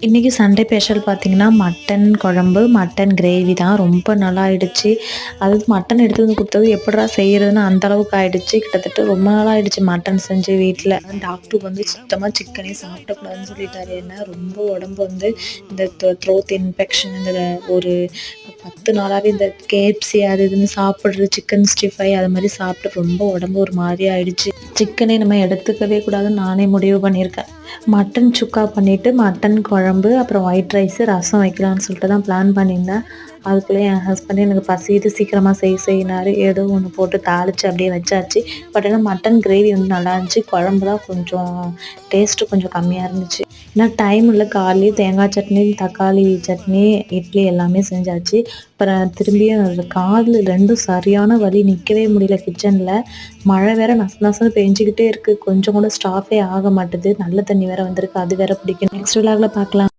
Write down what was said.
இன்றைக்கி Sunday special பார்த்திங்கன்னா mutton குழம்பு, மட்டன் கிரேவி தான். ரொம்ப நல்லா ஆயிடுச்சு. அதாவது மட்டன் எடுத்துட்டு வந்து கொடுத்தது எப்படிடா செய்கிறதுன்னு அந்தளவுக்கு ஆயிடுச்சு. கிட்டத்தட்ட ரொம்ப நாள் ஆயிடுச்சு மட்டன் செஞ்சு வீட்டில். டாக்டர் வந்து சுத்தமாக சிக்கனே சாப்பிடக்கூடாதுன்னு சொல்லிட்டாரு. ஏன்னா ரொம்ப உடம்பு வந்து இந்த த்ரோட் இன்ஃபெக்ஷன், இந்த ஒரு 10 நாளாகவே இந்த கேஎஃப்சி அது இதுன்னு சாப்பிட்றது, சிக்கன் ஸ்டிஃபை அது மாதிரி சாப்பிட்டு ரொம்ப உடம்பு ஒரு மாதிரி ஆயிடுச்சு. சிக்கனே நம்ம எடுத்துக்கவே கூடாதுன்னு நானே முடிவு பண்ணியிருக்கேன். மட்டன் சுக்கா பண்ணிவிட்டு மட்டன் குழம்பு, அப்புறம் ஒயிட் ரைஸு, ரசம் வைக்கலான்னு சொல்லிட்டு தான் பிளான் பண்ணியிருந்தேன். அதுக்குள்ளே என் ஹஸ்பண்டே எனக்கு பசிக்குது சீக்கிரமாக செய்யினாரு. ஏதோ ஒன்று போட்டு தாளித்து அப்படியே வச்சாச்சு. பட் ஆனால் மட்டன் கிரேவி வந்து நல்லா இருந்துச்சு. குழம்பு தான் கொஞ்சம் டேஸ்ட்டு கொஞ்சம் கம்மியாக இருந்துச்சு. ஏன்னா டைம் இல்லை. காலையிலே தேங்காய் சட்னி, தக்காளி சட்னி, இட்லி எல்லாமே செஞ்சாச்சு. அப்புறம் திரும்பியும் அந்த காதில் 2ம் சரியான வலி, நிற்கவே முடியல கிச்சனில். மழை வேற நச நசன்னு பெஞ்சிக்கிட்டே இருக்குது. கொஞ்சம் கூட ஸ்டாஃபே ஆக மாட்டுது. நல்ல தண்ணி வேற வந்திருக்கு. அது வேற பிடிக்கணும். நெக்ஸ்ட் விலாகில் பார்க்கலாம்.